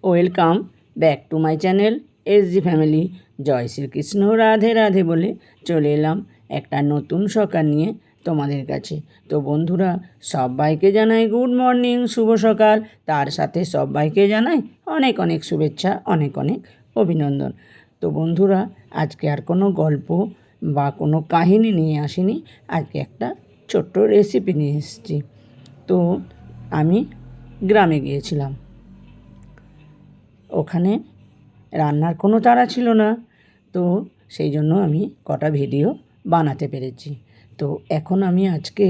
Welcome back to my channel SG family. জয় শ্রীকৃষ্ণ, রাধে রাধে বলে চলে এলাম একটা নতুন সকাল নিয়ে তোমাদের কাছে। তো বন্ধুরা, সবাইকে জানাই গুড মর্নিং, শুভ সকাল। তার সাথে সবাইকে জানাই অনেক অনেক শুভেচ্ছা, অনেক অনেক অভিনন্দন। তো বন্ধুরা, আজকে আর কোনো গল্প বা কোনো কাহিনী নিয়ে আসিনি, আজকে একটা ছোট্ট রেসিপি নিয়ে এসেছি। তো আমি গ্রামে গিয়েছিলাম, ওখানে রান্নার কোনো তাড়া ছিল না, তো সেই জন্য আমি কটা ভিডিও বানাতে পেরেছি। তো এখন আমি আজকে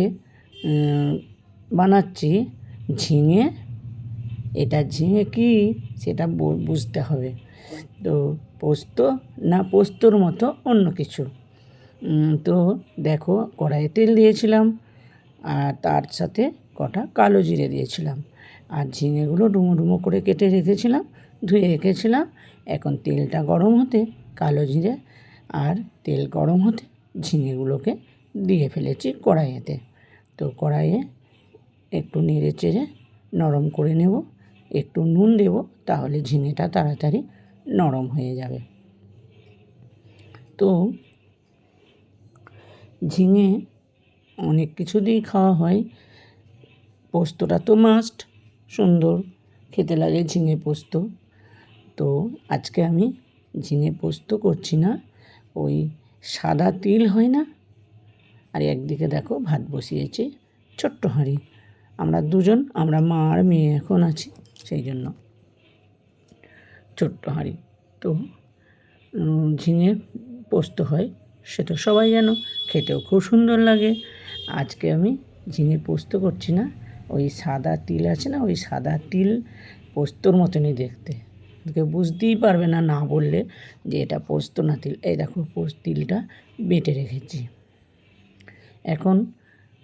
বানাচ্ছি ঝিঙে। এটা ঝিঙে কি সেটা বুঝতে হবে। তো পোস্ত না পোস্তর মতো অন্য কিছু। তো দেখো, কড়াইয়ে তেল দিয়েছিলাম আর তার সাথে কটা কালো জিরে দিয়েছিলাম, আর ঝিঙেগুলো ডুমো ডুমো করে কেটে রেখেছিলাম, ধুয়ে রেখেছিলাম। এখন তেলটা গরম হতে কালো জিরে আর তেল গরম হতে ঝিঙেগুলোকে দিয়ে ফেলেছি কড়াইয়েতে। তো কড়াইয়ে একটু নেড়ে চেড়ে নরম করে নেব, একটু নুন দেব, তাহলে ঝিঙেটা তাড়াতাড়ি নরম হয়ে যাবে। তো ঝিঙে অনেক কিছু দিয়েই খাওয়া হয়, পোস্তটা তো মাস্ট, সুন্দর খেতে লাগে ঝিঙে পোস্ত। তো আজকে আমি ঝিঙে পোস্ত করছি না, ওই সাদা তিল হয় না। আর একদিকে দেখো ভাত বসিয়েছি, ছোট্ট হাঁড়ি। আমরা দুজন, আমরা মা আর মেয়ে এখন আছি, সেই জন্য ছোট্ট হাঁড়ি। তো ঝিঙে পোস্ত হয়, সেটা সবাই জানো, খেতেও খুব সুন্দর লাগে। আজকে আমি ঝিঙে পোস্ত করছি না, ওই সাদা তিল আছে না, ওই সাদা তিল পোস্তর মতনই দেখতে, কেউ বুঝতেই পারবে না না বললে যে এটা পোস্ত না তিল। এই দেখো তিলটা বেটে রেখেছি। এখন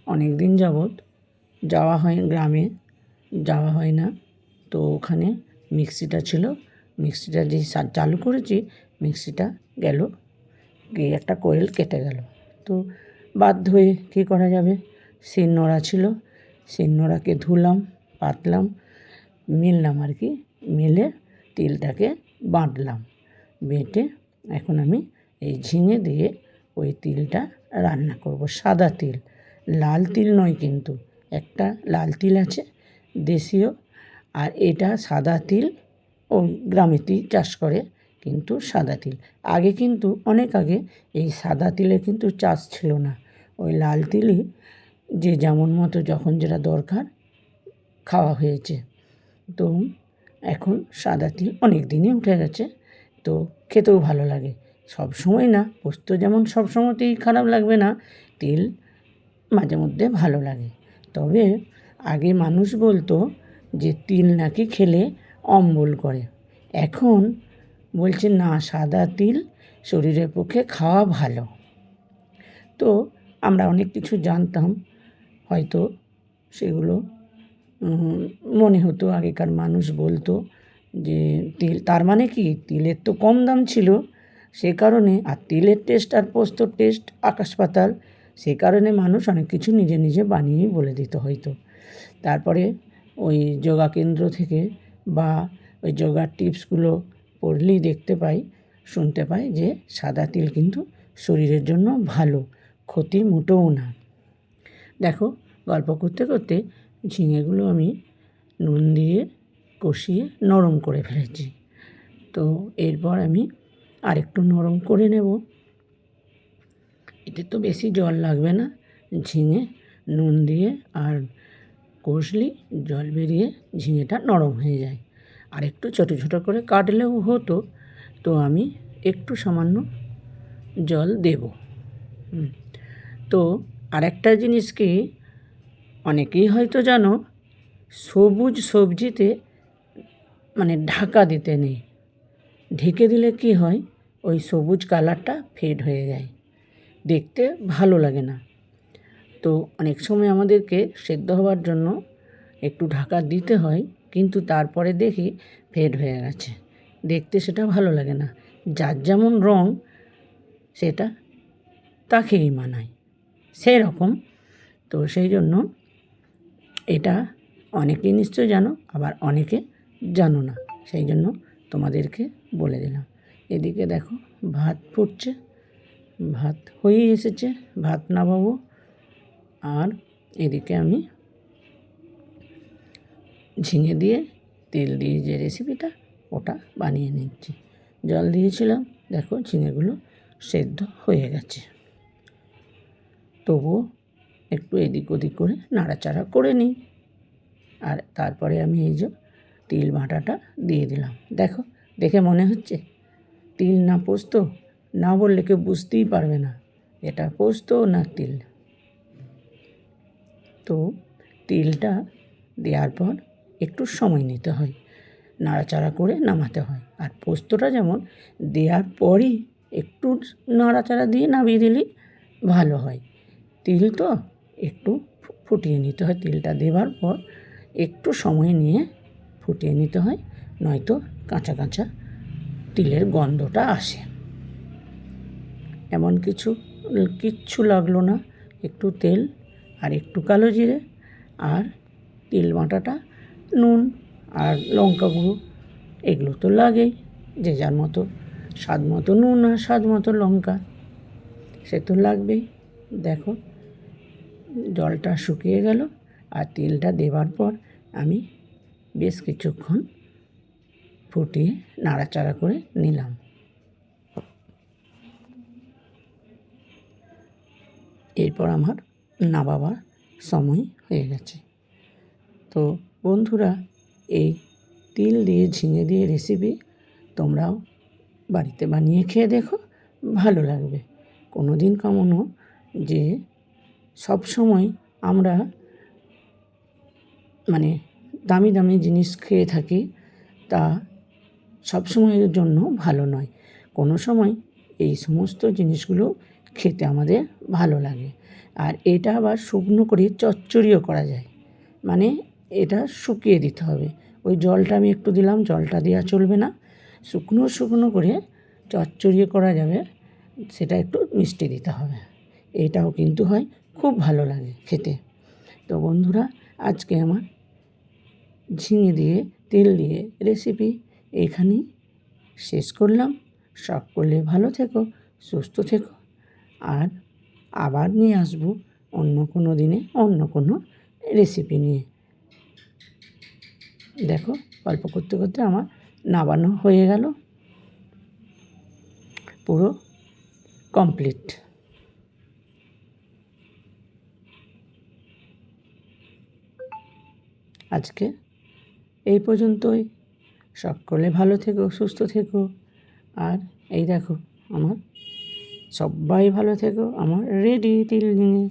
অনেক দিন যাবৎ যাওয়া হয়, গ্রামে যাওয়া হয় না, তো ওখানে মিক্সিটা ছিল, মিক্সিটা যে চালু করেছি, মিক্সিটা গেল গিয়ে একটা কোয়েল কেটে গেল। তো বাধ্য হয়ে কী করা যাবে, শিলনোড়া ছিল, শিলনোড়াকে ধুলাম, পাতলাম, মিললাম আর কি, মিলে তিলটাকে বাটলাম, বেটে এখন আমি এই ঝিঙে দিয়ে ওই তিলটা রান্না করব। সাদা তিল, লাল তিল নয় কিন্তু, একটা লাল তিল আছে দেশীয়, আর এটা সাদা তিল, ওই গ্রামেতেই চাষ করে কিন্তু সাদা তিল। আগে কিন্তু অনেক আগে এই সাদা তিলের কিন্তু চাষ ছিল না, ওই লাল তিলই যে যেমন মতো যখন যেটা দরকার খাওয়া হয়েছে। তো এখন সাদা তিল অনেক দিনই উঠে গেছে, তো খেতেও ভালো লাগে। সব সময় না, পোস্ত যেমন সব সময়তেই খারাপ লাগবে না, তিল মাঝে মধ্যে ভালো লাগে। তবে আগে মানুষ বলতো যে তিল নাকি খেলে অম্বল করে, এখন বলছে না, সাদা তিল শরীরের পক্ষে খাওয়া ভালো। তো আমরা অনেক কিছু জানতাম, হয়তো সেগুলো মনে হতো, আগেকার মানুষ বলতো যে তিল, তার মানে কি তিলের তো কম দাম ছিল সে কারণে, আর তিলের টেস্ট আর পোস্তর টেস্ট আকাশ পাতাল, সে কারণে মানুষ অনেক কিছু নিজে নিজে বানিয়েই বলে দিত হয়তো। তারপরে ওই যোগা কেন্দ্র থেকে বা ওই যোগার টিপসগুলো পড়লেই দেখতে পাই, শুনতে পাই যে সাদা তিল কিন্তু শরীরের জন্য ভালো, ক্ষতি মোটেও না। দেখো, গল্প করতে করতে ঝিঙেগুলো আমি নুন দিয়ে কষিয়ে নরম করে ফেলেছি। তো এরপর আমি আরেকটু নরম করে নেব, এতে তো বেশি জল লাগবে না, ঝিঙে নুন দিয়ে আর কষলি জল বেরিয়ে ঝিঙেটা নরম হয়ে যায়। আর একটু ছোটো ছোটো করে কাটলেও হতো, তো আমি একটু সামান্য জল দেব। তো আরেকটা জিনিস কি, অনেকেই হয়তো জানো, সবুজ সবজিতে মানে ঢাকা দিতে নেই, ঢেকে দিলে কি হয়, ওই সবুজ কালারটা ফেড হয়ে যায়, দেখতে ভালো লাগে না। তো অনেক সময় আমাদেরকে সেদ্ধ হওয়ার জন্য একটু ঢাকা দিতে হয়, কিন্তু তারপরে দেখি ফেড হয়ে গেছে, দেখতে সেটা ভালো লাগে না। যার যেমন রং সেটা তাকেই মানায়, সেই রকম। তো সেই জন্য এটা অনেকেই নিশ্চয় জানো, আবার অনেকে জানো না। সেই জন্য তোমাদেরকে বলে দিলাম। এদিকে দেখো ভাত ফুটছে, ভাত হয়েই এসেছে, ভাত নামাবো। আর এদিকে আমি ঝিঙে দিয়ে তেল দিয়ে যে রেসিপিটা ওটা বানিয়ে নিচ্ছি। জল দিয়েছিলাম, দেখো ঝিঙেগুলো সেদ্ধ হয়ে গেছে। তবুও একটু এদিক ওদিক করে নাড়াচাড়া করে নিই। আর তারপরে আমি এই যে তিল বাটাটা দিয়ে দিলাম। দেখো, দেখে মনে হচ্ছে তিল না পোস্ত, না বললে কেউ বুঝতেই পারবে না এটা পোস্ত না তিল। তো তিলটা দেওয়ার পর একটু সময় নিতে হয়, নাড়াচাড়া করে নামাতে হয়। আর পোস্তটা যেমন দেওয়ার পরই একটু নাড়াচাড়া দিয়ে নামিয়ে দিলেই ভালো হয়। তিল তো একটু ফুটিয়ে নিতে হয়, তিলটা দেওয়ার পর একটু সময় নিয়ে ফুটিয়ে নিতে হয়, নয়তো কাঁচা কাঁচা তিলের গন্ধটা আসে। এমন কিচ্ছু লাগলো না, একটু তেল আর একটু কালো জিরে আর তিল বাটাটা, নুন আর লঙ্কা গুঁড়ো, এগুলো তো লাগেই। যে যার মতো স্বাদ মতো নুন আর স্বাদ মতো লঙ্কা, সে তো লাগবেই। দেখো জলটা শুকিয়ে গেল, আর তেলটা দেওয়ার পর আমি বেশ কিছুক্ষণ ফুটিয়ে নাড়াচাড়া করে নিলাম। এরপর আমার নামাবার সময় হয়ে গেছে। তো বন্ধুরা, এই তিল দিয়ে ঝিঙে দিয়ে রেসিপি তোমরাও বাড়িতে বানিয়ে খেয়ে দেখো, ভালো লাগবে। কোনো দিন কামনো যে সব সময় আমরা মানে দামি দামি জিনিস খেয়ে থাকি, তা সব সময়ের জন্য ভালো নয়। কোনো সময় এই সমস্ত জিনিসগুলো খেতে আমাদের ভালো লাগে। আর এটা আবার শুকনো করে চচ্চড়িও করা যায়, মানে এটা শুকিয়ে দিতে হবে। ওই জলটা আমি একটু দিলাম, জলটা দেওয়া চলবে না, শুকনো শুকনো করে চচ্চড়িও করা যাবে, সেটা একটু মিষ্টি দিতে হবে। এটাও কিন্তু হয়, খুব ভালো লাগে খেতে। তো বন্ধুরা, আজকে আমার ঝিঙে দিয়ে তেল দিয়ে রেসিপি এইখানেই শেষ করলাম। সকলে ভালো থেকো, সুস্থ থেকো, আর আবার নিয়ে আসবো অন্য কোনো দিনে অন্য কোনো রেসিপি নিয়ে। দেখো গল্প করতে করতে আমার নামানো হয়ে গেল, পুরো কমপ্লিট। আজকে এই পর্যন্তই। সকলে ভালো থেকো, সুস্থ থেকো। আর এই দেখো আমার সবাই ভালো থেকো, আমার রেডি তিল ঝিঙে।